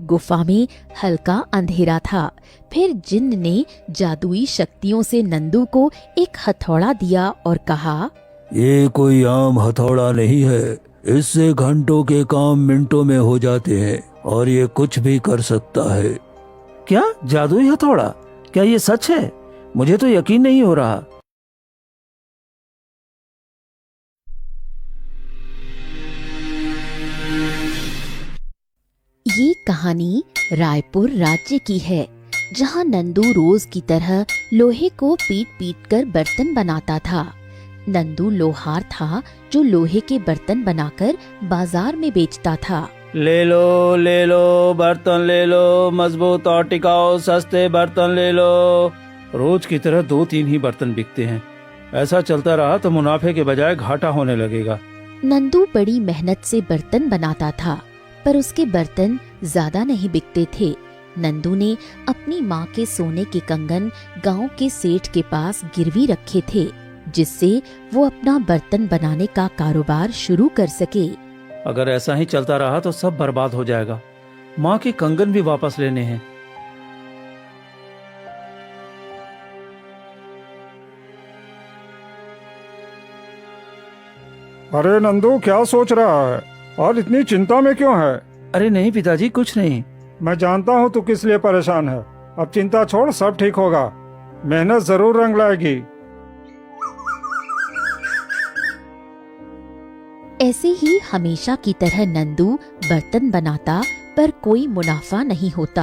गुफा में हल्का अंधेरा था। फिर जिन्न ने जादुई शक्तियों से नंदू को एक हथौड़ा दिया और कहा, ये कोई आम हथौड़ा नहीं है, इससे घंटों के काम मिनटों में हो जाते हैं और ये कुछ भी कर सकता है। क्या जादुई हथौड़ा? क्या ये सच है? मुझे तो यकीन नहीं हो रहा। ये कहानी रायपुर राज्य की है, जहाँ नंदू रोज की तरह लोहे को पीट पीट कर बर्तन बनाता था। नंदू लोहार था जो लोहे के बर्तन बनाकर बाजार में बेचता था। ले लो बर्तन ले लो, मजबूत और टिकाऊ सस्ते बर्तन ले लो। रोज की तरह 2-3 ही बर्तन बिकते हैं। ऐसा चलता रहा तो मुनाफे के बजाय घाटा होने लगेगा। नंदू बड़ी मेहनत से बर्तन बनाता था, पर उसके बर्तन ज्यादा नहीं बिकते थे। नंदू ने अपनी माँ के सोने के कंगन गांव के सेठ के पास गिरवी रखे थे, जिससे वो अपना बर्तन बनाने का कारोबार शुरू कर सके। अगर ऐसा ही चलता रहा तो सब बर्बाद हो जाएगा। माँ के कंगन भी वापस लेने हैं। अरे नंदू, क्या सोच रहा है और इतनी चिंता में क्यों है? अरे नहीं पिताजी, कुछ नहीं। मैं जानता हूँ तू किस लिए परेशान है। अब चिंता छोड़, सब ठीक होगा। मेहनत जरूर रंग लाएगी। ऐसे ही हमेशा की तरह नंदू बर्तन बनाता, पर कोई मुनाफा नहीं होता।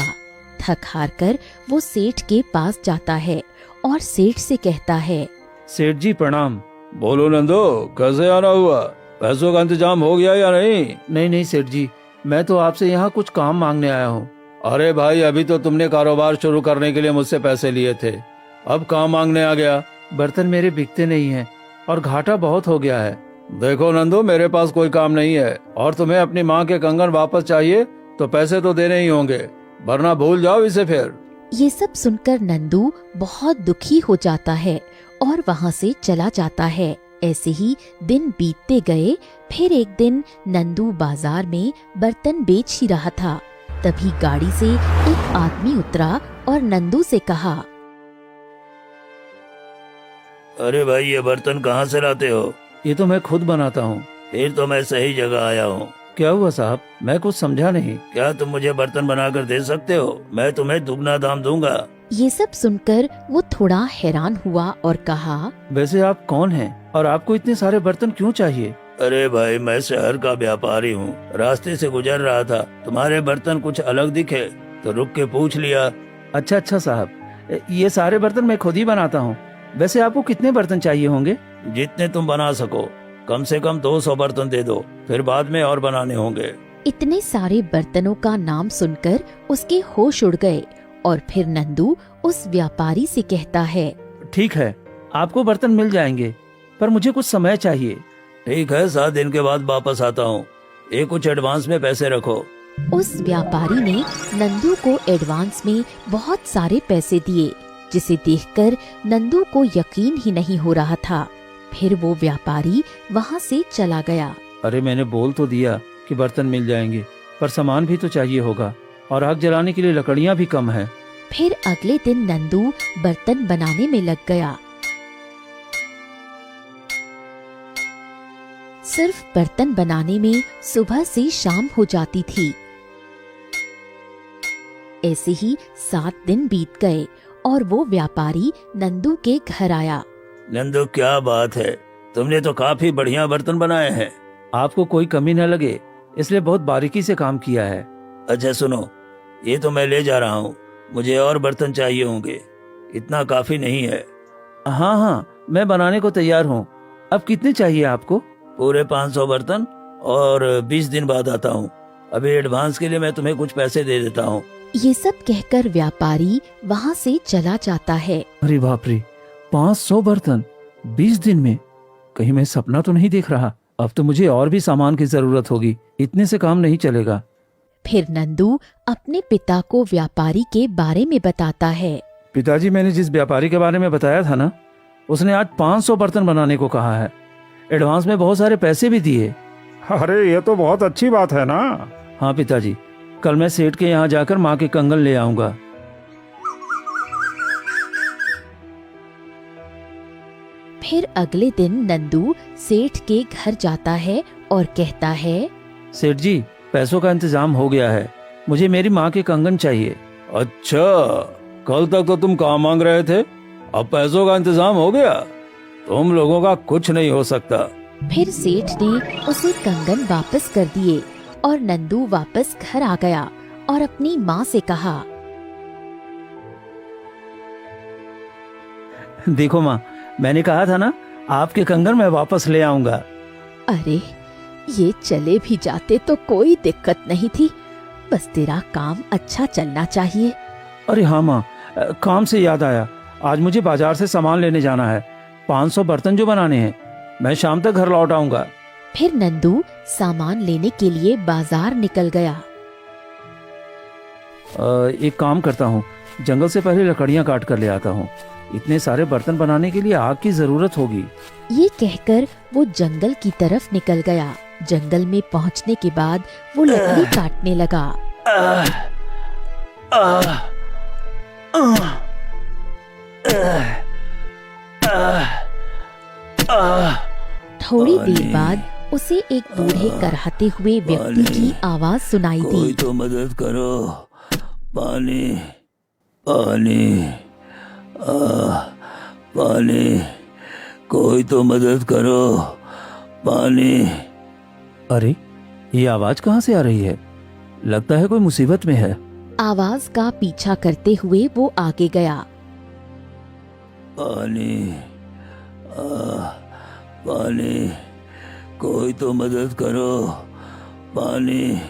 थक हार कर वो सेठ के पास जाता है और सेठ से कहता है, सेठ जी प्रणाम। बोलो नंदो, कैसे आना हुआ? पैसों का इंतजाम हो गया या नहीं? नहीं सेठ जी, मैं तो आपसे यहाँ कुछ काम मांगने आया हूँ। अरे भाई, अभी तो तुमने कारोबार शुरू करने के लिए मुझसे पैसे लिए थे, अब काम मांगने आ गया? बर्तन मेरे बिकते नहीं हैं और घाटा बहुत हो गया है। देखो नंदू, मेरे पास कोई काम नहीं है और तुम्हें अपनी माँ के कंगन वापस चाहिए तो पैसे तो देने ही होंगे, वरना भूल जाओ इसे फिर। ये सब सुनकर नंदू बहुत दुखी हो जाता है और वहाँ से चला जाता है। ऐसे ही दिन बीतते गए। फिर एक दिन नंदू बाजार में बर्तन बेच ही रहा था, तभी गाड़ी से एक आदमी उतरा और नंदू से कहा, अरे भाई, ये बर्तन कहाँ से लाते हो? ये तो मैं खुद बनाता हूँ। फिर तो मैं सही जगह आया हूँ। क्या हुआ साहब? मैं कुछ समझा नहीं। क्या तुम मुझे बर्तन बनाकर दे सकते हो? मैं तुम्हें दुगना दाम दूंगा। ये सब सुनकर वो थोड़ा हैरान हुआ और कहा, वैसे आप कौन हैं और आपको इतने सारे बर्तन क्यों चाहिए? अरे भाई, मैं शहर का व्यापारी हूँ, रास्ते से गुजर रहा था, तुम्हारे बर्तन कुछ अलग दिखे तो रुक के पूछ लिया। अच्छा साहब, ये सारे बर्तन मैं खुद ही बनाता हूँ। वैसे आपको कितने बर्तन चाहिए होंगे? जितने तुम बना सको, कम से कम 200 बर्तन दे दो, फिर बाद में और बनाने होंगे। इतने सारे बर्तनों का नाम सुनकर उसके होश उड़ गए और फिर नंदू उस व्यापारी से कहता है, ठीक है, आपको बर्तन मिल जाएंगे, पर मुझे कुछ समय चाहिए। ठीक है, 7 दिन के बाद वापस आता हूँ, ये कुछ एडवांस में पैसे रखो। उस व्यापारी ने नंदू को एडवांस में बहुत सारे पैसे दिए, जिसे देखकर नंदू को यकीन ही नहीं हो रहा था। फिर वो व्यापारी वहाँ से चला गया। अरे मैंने बोल तो दिया कि बर्तन मिल जाएंगे, पर सामान भी तो चाहिए होगा और आग जलाने के लिए लकड़ियाँ भी कम है। फिर अगले दिन नंदू बर्तन बनाने में लग गया। सिर्फ बर्तन बनाने में सुबह से शाम हो जाती थी। ऐसे ही 7 दिन बीत गए और वो व्यापारी नंदू के घर आया। नंदू, क्या बात है, तुमने तो काफी बढ़िया बर्तन बनाए हैं। आपको कोई कमी न लगे, इसलिए बहुत बारीकी से काम किया है। अच्छा सुनो, ये तो मैं ले जा रहा हूँ, मुझे और बर्तन चाहिए होंगे, इतना काफी नहीं है। हाँ, मैं बनाने को तैयार हूँ। अब कितने चाहिए आपको? पूरे 500 बर्तन, और 20 दिन बाद आता हूँ। अभी एडवांस के लिए मैं तुम्हें कुछ पैसे दे देता हूँ। ये सब कहकर व्यापारी वहाँ से चला जाता है। अरे बाप रे, 500 बर्तन 20 दिन में? कहीं मैं सपना तो नहीं देख रहा? अब तो मुझे और भी सामान की जरूरत होगी, इतने से काम नहीं चलेगा। फिर नंदू अपने पिता को व्यापारी के बारे में बताता है। पिताजी, मैंने जिस व्यापारी के बारे में बताया था ना, उसने आज 500 बर्तन बनाने को कहा है। एडवांस में बहुत सारे पैसे भी दिए। अरे ये तो बहुत अच्छी बात है ना। हाँ पिताजी, कल मैं सेठ के यहाँ जाकर माँ के कंगन ले आऊंगा। फिर अगले दिन नंदू सेठ के घर जाता है और कहता है, सेठ जी, पैसों का इंतजाम हो गया है, मुझे मेरी माँ के कंगन चाहिए। अच्छा, कल तक तो तुम कहाँ मांग रहे थे, अब पैसों का इंतजाम हो गया? तुम लोगों का कुछ नहीं हो सकता। फिर सेठ ने उसे कंगन वापस कर दिए और नंदू वापस घर आ गया और अपनी माँ से कहा, देखो माँ, मैंने कहा था ना, आपके कंगन मैं वापस ले आऊंगा। अरे ये चले भी जाते तो कोई दिक्कत नहीं थी, बस तेरा काम अच्छा चलना चाहिए। अरे हाँ माँ, काम से याद आया, आज मुझे बाजार से सामान लेने जाना है, 500 बर्तन जो बनाने हैं, मैं शाम तक घर लौट आऊंगा। फिर नंदू सामान लेने के लिए बाजार निकल गया। एक काम करता हूँ, जंगल से पहले लकड़ियाँ काट कर ले आता हूँ, इतने सारे बर्तन बनाने के लिए आग की जरूरत होगी। ये कहकर वो जंगल की तरफ निकल गया। जंगल में पहुंचने के बाद वो लकड़ी काटने लगा। थोड़ी देर बाद उसे एक बूढ़े कराहते हुए व्यक्ति की आवाज सुनाई कोई दी। तो मदद करो, पानी पानी पानी, कोई तो मदद करो, पानी। अरे, ये आवाज कहाँ से आ रही है? लगता है कोई मुसीबत में है। आवाज का पीछा करते हुए वो आगे गया। पानी पानी, कोई तो मदद करो, पानी।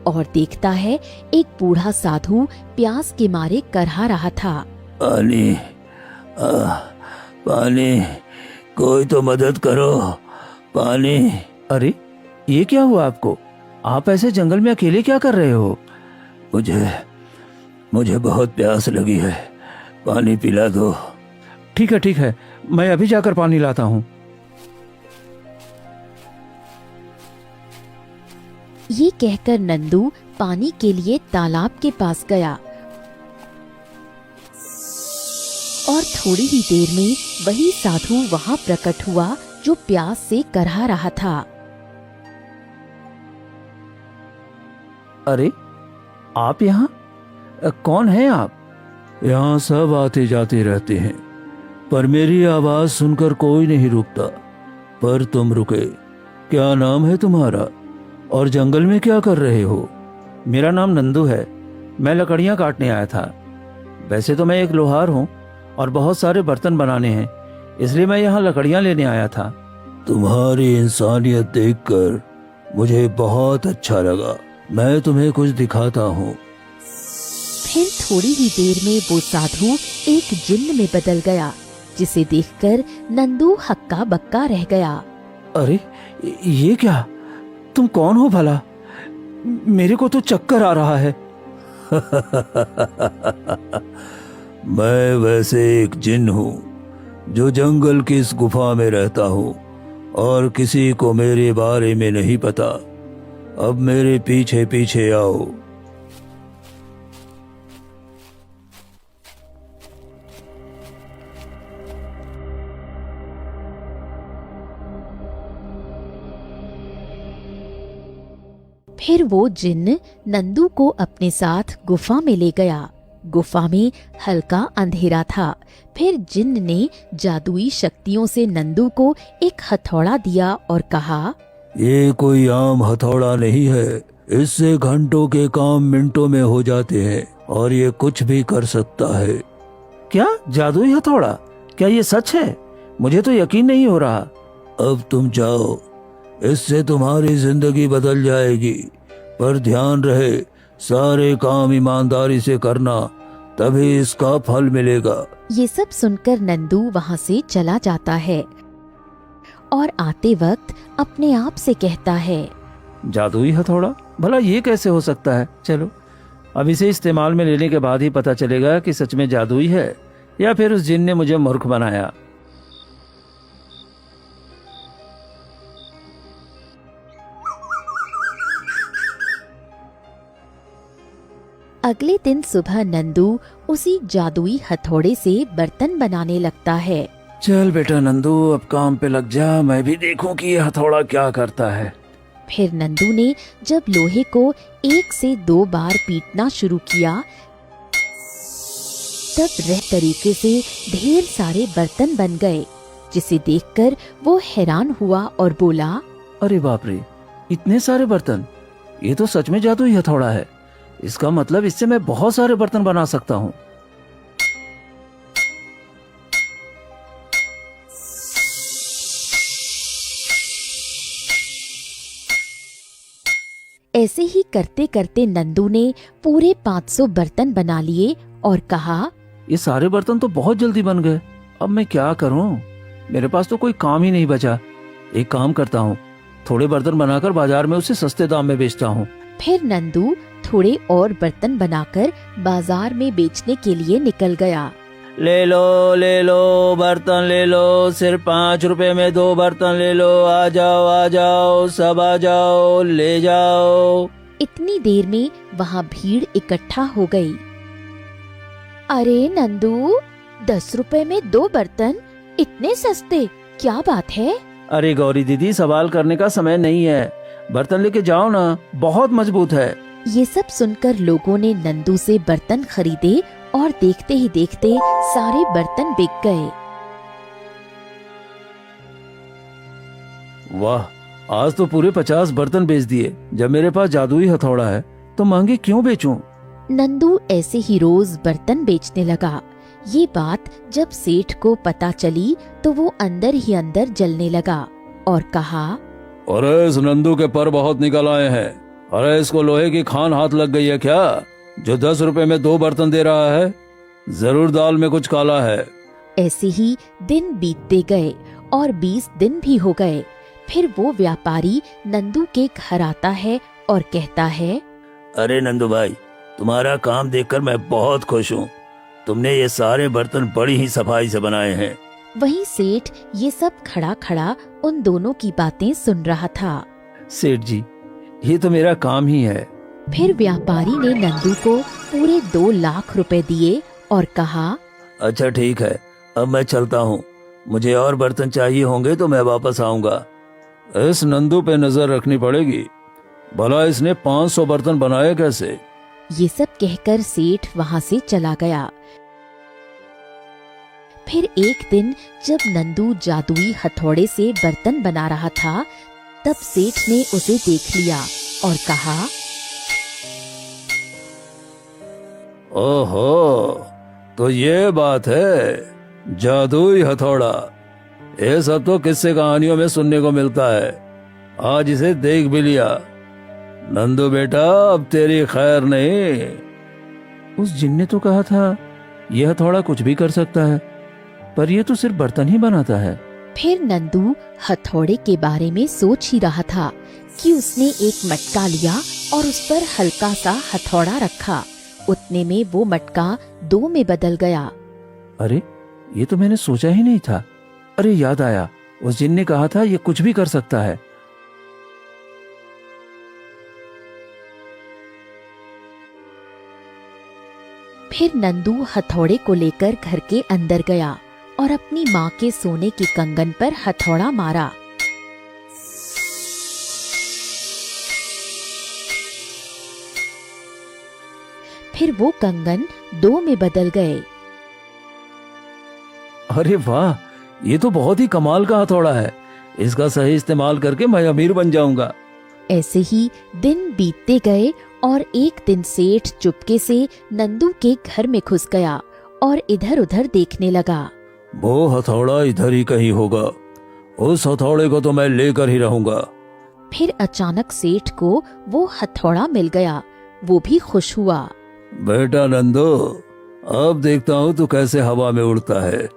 और देखता है एक बूढ़ा साधु प्यास के मारे करहा रहा था। पानी पानी, कोई तो मदद करो, पानी। अरे, ये क्या हुआ आपको? आप ऐसे जंगल में अकेले क्या कर रहे हो? मुझे बहुत प्यास लगी है, पानी पिला दो। ठीक है, मैं अभी जाकर पानी लाता हूँ। ये कहकर नंदू पानी के लिए तालाब के पास गया और थोड़ी ही देर में वही साधु वहां प्रकट हुआ जो प्यास से करहा रहा था। अरे, आप यहाँ? कौन है आप? यहाँ सब आते जाते रहते हैं, पर मेरी आवाज सुनकर कोई नहीं रुकता। पर तुम रुके। क्या नाम है तुम्हारा और जंगल में क्या कर रहे हो? मेरा नाम नंदू है, मैं लकड़ियाँ काटने आया था। वैसे तो मैं एक लोहार हूँ और बहुत सारे बर्तन बनाने हैं, इसलिए मैं यहाँ लकड़ियाँ लेने आया था। तुम्हारी इंसानियत देखकर मुझे बहुत अच्छा लगा, मैं तुम्हें कुछ दिखाता हूँ। फिर थोड़ी ही देर में वो साधु एक जिन्न में बदल गया, जिसे देखकर नंदू हक्का बक्का रह गया। अरे, ये क्या? तुम कौन हो भला? मेरे को तो चक्कर आ रहा है। मैं वैसे एक जिन्न हूँ जो जंगल की इस गुफा में रहता हूँ और किसी को मेरे बारे में नहीं पता। अब मेरे पीछे पीछे आओ। फिर वो जिन्न नंदू को अपने साथ गुफा में ले गया। गुफा में हल्का अंधेरा था। फिर जिन्न ने जादुई शक्तियों से नंदू को एक हथौड़ा दिया और कहा, ये कोई आम हथौड़ा नहीं है, इससे घंटों के काम मिनटों में हो जाते हैं और ये कुछ भी कर सकता है। क्या जादुई हथौड़ा? क्या ये सच है? मुझे तो यकीन नहीं हो रहा। अब तुम जाओ, इससे तुम्हारी जिंदगी बदल जाएगी, पर ध्यान रहे सारे काम ईमानदारी से करना, तभी इसका फल मिलेगा। ये सब सुनकर नंदू वहाँ से चला जाता है और आते वक्त अपने आप से कहता है, जादुई हथौड़ा? भला ये कैसे हो सकता है? चलो, अब इसे इस्तेमाल में लेने के बाद ही पता चलेगा कि सच में जादुई है या फिर उस जिन ने मुझे मूर्ख बनाया। अगले दिन सुबह नंदू उसी जादुई हथौड़े से बर्तन बनाने लगता है। चल बेटा नंदू, अब काम पे लग जा, मैं भी देखूं कि ये हथौड़ा क्या करता है। फिर नंदू ने जब लोहे को 1 से 2 बार पीटना शुरू किया, तब तरीके से ढेर सारे बर्तन बन गए, जिसे देखकर वो हैरान हुआ और बोला, अरे बाप रे, इतने सारे बर्तन! ये तो सच में जादुई हथौड़ा है। इसका मतलब इससे मैं बहुत सारे बर्तन बना सकता हूँ। ऐसे ही करते करते नंदू ने पूरे 500 बर्तन बना लिए और कहा, ये सारे बर्तन तो बहुत जल्दी बन गए। अब मैं क्या करूं? मेरे पास तो कोई काम ही नहीं बचा। एक काम करता हूँ, थोड़े बर्तन बनाकर बाजार में उसे सस्ते दाम में बेचता हूँ। फिर नंदू थोड़े और बर्तन बनाकर बाजार में बेचने के लिए निकल गया। ले लो बर्तन ले लो, सिर्फ 5 रुपए में 2 बर्तन ले लो। आ जाओ सब आ जाओ, ले जाओ। इतनी देर में वहाँ भीड़ इकट्ठा हो गई। अरे नंदू, 10 रुपए में 2 बर्तन, इतने सस्ते, क्या बात है? अरे गौरी दीदी, सवाल करने का समय नहीं है, बर्तन लेके जाओ ना, बहुत मजबूत है। ये सब सुनकर लोगों ने नंदू से बर्तन खरीदे और देखते ही देखते सारे बर्तन बिक गए। वाह, आज तो पूरे 50 बर्तन बेच दिए। जब मेरे पास जादुई हथौड़ा है तो महंगे क्यों बेचूं? नंदू ऐसे ही रोज बर्तन बेचने लगा। ये बात जब सेठ को पता चली तो वो अंदर ही अंदर जलने लगा और कहा, अरे इस नंदू के पर बहुत निकल आए हैं। अरे इसको लोहे की खान हाथ लग गई है क्या, जो 10 रुपए में 2 बर्तन दे रहा है? जरूर दाल में कुछ काला है। ऐसे ही दिन बीतते गए और 20 दिन भी हो गए। फिर वो व्यापारी नंदू के घर आता है और कहता है, अरे नंदू भाई, तुम्हारा काम देखकर मैं बहुत खुश हूँ। तुमने ये सारे बर्तन बड़ी ही सफाई से बनाए हैं। वहीं सेठ ये सब खड़ा खड़ा उन दोनों की बातें सुन रहा था। सेठ जी, ये तो मेरा काम ही है। फिर व्यापारी ने नंदू को पूरे 2 लाख रुपए दिए और कहा, अच्छा ठीक है, अब मैं चलता हूँ। मुझे और बर्तन चाहिए होंगे तो मैं वापस आऊंगा। इस नंदू पे नजर रखनी पड़ेगी, भला इसने 500 बर्तन बनाए कैसे? ये सब कहकर सेठ वहाँ से चला गया। फिर एक दिन जब नंदू जादुई हथौड़े से बर्तन बना रहा था, तब सेठ ने उसे देख लिया और कहा, ओहो, तो ये बात है, जादुई हथौड़ा। ये सब तो किस्से कहानियों में सुनने को मिलता है, आज इसे देख भी लिया। नंदू बेटा, अब तेरी खैर नहीं। उस जिन ने तो कहा था ये हथौड़ा कुछ भी कर सकता है, पर ये तो सिर्फ बर्तन ही बनाता है। फिर नंदू हथौड़े के बारे में सोच ही रहा था कि उसने एक मटका लिया और उस पर हल्का सा हथौड़ा रखा। उतने में वो मटका 2 में बदल गया। अरे, ये तो मैंने सोचा ही नहीं था। अरे याद आया, उस जिन ने कहा था ये कुछ भी कर सकता है। फिर नंदू हथौड़े को लेकर घर के अंदर गया और अपनी माँ के सोने के कंगन पर हथौड़ा मारा। फिर वो कंगन 2 में बदल गए। अरे वाह, ये तो बहुत ही कमाल का हथौड़ा है। इसका सही इस्तेमाल करके मैं अमीर बन जाऊंगा। ऐसे ही दिन बीतते गए और एक दिन सेठ चुपके से नंदू के घर में घुस गया और इधर उधर देखने लगा। वो हथौड़ा इधर ही कहीं होगा, उस हथौड़े को तो मैं लेकर ही रहूंगा। फिर अचानक सेठ को वो हथौड़ा मिल गया। वो भी खुश हुआ। बेटा नंदू, अब देखता हूँ तू कैसे हवा में उड़ता है।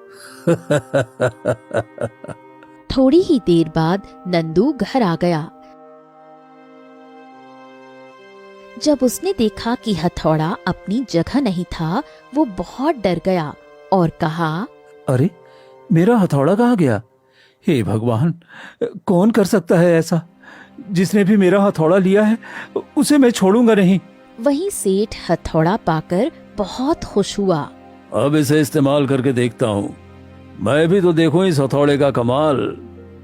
थोड़ी ही देर बाद नंदू घर आ गया। जब उसने देखा कि हथौड़ा अपनी जगह नहीं था, वो बहुत डर गया और कहा, अरे, मेरा हथौड़ा कहाँ गया? हे भगवान, कौन कर सकता है ऐसा? जिसने भी मेरा हथौड़ा लिया है उसे मैं छोड़ूंगा नहीं। वहीं सेठ हथौड़ा पाकर बहुत खुश हुआ। अब इसे इस्तेमाल करके देखता हूँ, मैं भी तो देखूं इस हथौड़े का कमाल।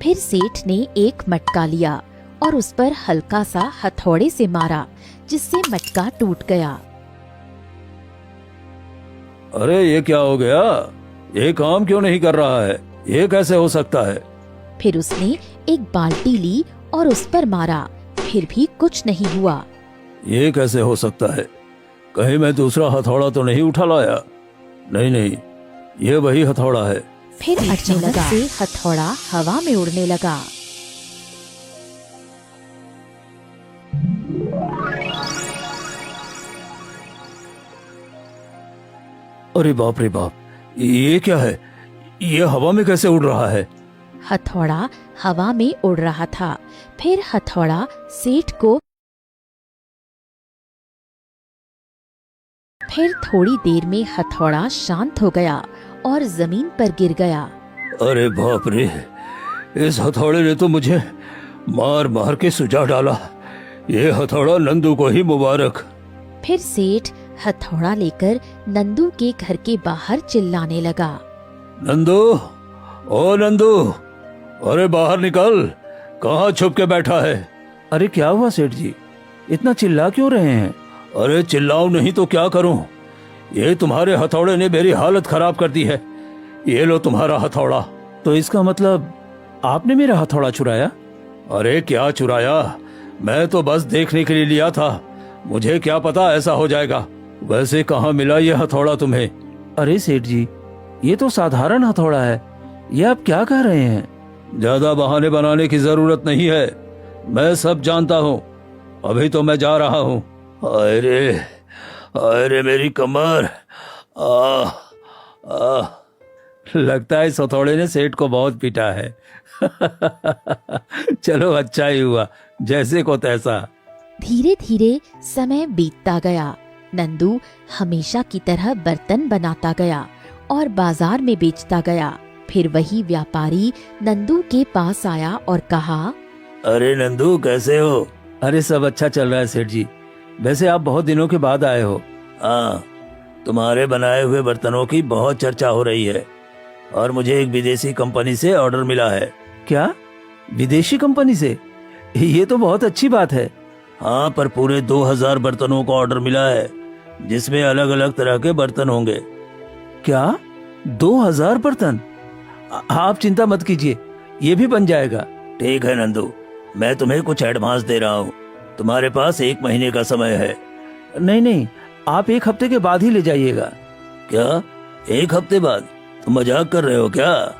फिर सेठ ने एक मटका लिया और उस पर हल्का सा हथौड़े से मारा, जिससे मटका टूट गया। अरे ये क्या हो गया? ये काम क्यों नहीं कर रहा है? ये कैसे हो सकता है? फिर उसने एक बाल्टी ली और उस पर मारा, फिर भी कुछ नहीं हुआ। ये कैसे हो सकता है? कहीं मैं दूसरा हथौड़ा तो नहीं उठा लाया? नहीं नहीं, ये वही हथौड़ा है। फिर अचानक से हथौड़ा हवा में उड़ने लगा। अरे बाप रे बाप, ये क्या है? ये हवा में कैसे उड़ रहा है? हथौड़ा हवा में उड़ रहा था। फिर हथौड़ा सेठ को फिर थोड़ी देर में हथौड़ा शांत हो गया और जमीन पर गिर गया। अरे बाप रे, इस हथौड़े ने तो मुझे मार मार के सुझा डाला। ये हथौड़ा नंदू को ही मुबारक। फिर सेठ हथौड़ा लेकर नंदू के घर के बाहर चिल्लाने लगा। नंदू, ओ नंदू, अरे बाहर निकल, कहाँ छुप के बैठा है? अरे क्या हुआ सेठ जी, इतना चिल्ला क्यों रहे हैं? अरे चिल्लाऊं नहीं तो क्या करूं? ये तुम्हारे हथौड़े ने मेरी हालत खराब कर दी है। ये लो तुम्हारा हथौड़ा। तो इसका मतलब आपने मेरा हथौड़ा चुराया? अरे क्या चुराया, मैं तो बस देखने के लिए लिया था। मुझे क्या पता ऐसा हो जाएगा। वैसे कहाँ मिला ये हथौड़ा तुम्हें? अरे सेठ जी, ये तो साधारण हथौड़ा है, ये आप क्या कह रहे हैं? ज्यादा बहाने बनाने की जरूरत नहीं है, मैं सब जानता हूँ। अभी तो मैं जा रहा हूँ। अरे अरे मेरी कमर, आ आ लगता है इस हथौड़े ने सेठ को बहुत पीटा है। चलो अच्छा ही हुआ, जैसे को तैसा। धीरे धीरे समय बीतता गया। नंदू हमेशा की तरह बर्तन बनाता गया और बाजार में बेचता गया। फिर वही व्यापारी नंदू के पास आया और कहा, अरे नंदू कैसे हो? अरे सब अच्छा चल रहा है सेठ जी। वैसे आप बहुत दिनों के बाद आए हो। हाँ, तुम्हारे बनाए हुए बर्तनों की बहुत चर्चा हो रही है और मुझे एक विदेशी कंपनी से ऑर्डर मिला है। क्या? विदेशी कंपनी से? ये तो बहुत अच्छी बात है। हाँ, पर पूरे 2000 बर्तनों का ऑर्डर मिला है, जिसमें अलग अलग तरह के बर्तन होंगे। क्या? 2000 बर्तन? आप चिंता मत कीजिए, ये भी बन जाएगा। ठीक है नंदू, मैं तुम्हें कुछ एडवांस दे रहा हूँ। तुम्हारे पास 1 महीने का समय है। नहीं नहीं, आप 1 हफ्ते के बाद ही ले जाइएगा। क्या 1 हफ्ते बाद? तुम मजाक कर रहे हो क्या?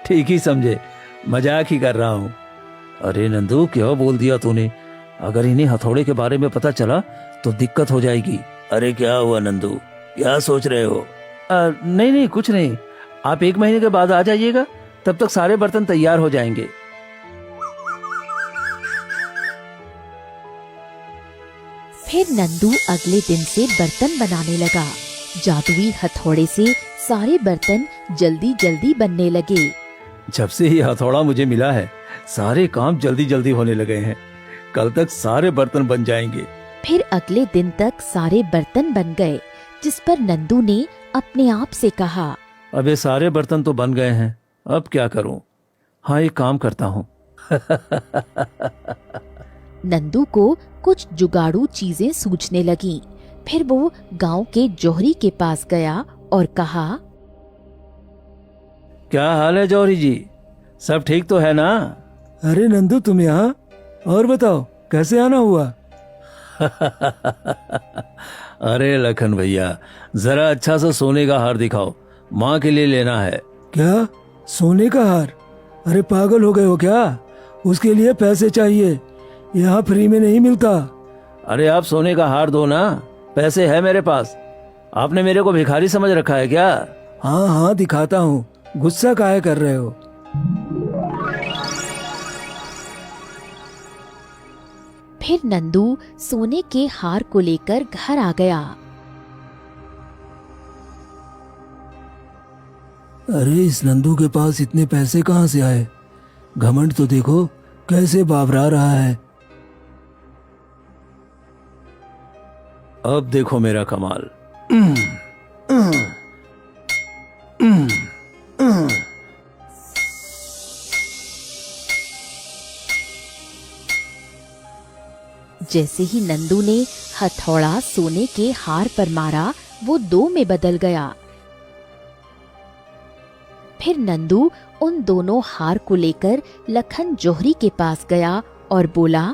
ठीक ही समझे, मजाक ही कर रहा हूँ। अरे नंदू, क्या बोल दिया तूने? अगर इन्हें हथौड़े के बारे में पता चला तो दिक्कत हो जाएगी। अरे क्या हुआ नंदू, क्या सोच रहे हो? नहीं नहीं, कुछ नहीं। आप 1 महीने के बाद आ जाइएगा, तब तक सारे बर्तन तैयार हो जाएंगे। फिर नंदू अगले दिन से बर्तन बनाने लगा। जादुई हथौड़े से सारे बर्तन जल्दी जल्दी बनने लगे। जब से ये हथौड़ा मुझे मिला है, सारे काम जल्दी जल्दी होने लगे हैं। कल तक सारे बर्तन बन जाएंगे। फिर अगले दिन तक सारे बर्तन बन गए, जिस पर नंदू ने अपने आप से कहा, अब ये सारे बर्तन तो बन गए हैं, अब क्या करूं? हाँ, एक काम करता हूँ। नंदू को कुछ जुगाड़ू चीजें सूझने लगीं। फिर वो गांव के जौहरी के पास गया और कहा, क्या हाल है जौहरी जी, सब ठीक तो है ना? अरे नंदू, तुम यहाँ? और बताओ, कैसे आना हुआ? अरे लखन भैया, जरा अच्छा सा सोने का हार दिखाओ, माँ के लिए लेना है। क्या? सोने का हार? अरे पागल हो गए हो क्या? उसके लिए पैसे चाहिए, यहाँ फ्री में नहीं मिलता। अरे आप सोने का हार दो ना, पैसे है मेरे पास। आपने मेरे को भिखारी समझ रखा है क्या? हाँ हाँ, दिखाता हूँ, गुस्सा काहे कर रहे हो? फिर नंदू सोने के हार को लेकर घर आ गया। अरे इस नंदू के पास इतने पैसे कहाँ से आए? घमंड तो देखो कैसे बावरा रहा है। अब देखो मेरा कमाल। जैसे ही नंदू ने हथौड़ा सोने के हार पर मारा, वो 2 में बदल गया। फिर नंदू उन दोनों हार को लेकर लखन जोहरी के पास गया और बोला,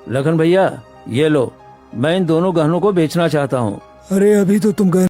लखन भैया, ये लो, मैं इन दोनों गहनों को बेचना चाहता हूँ। अरे अभी तो तुम गए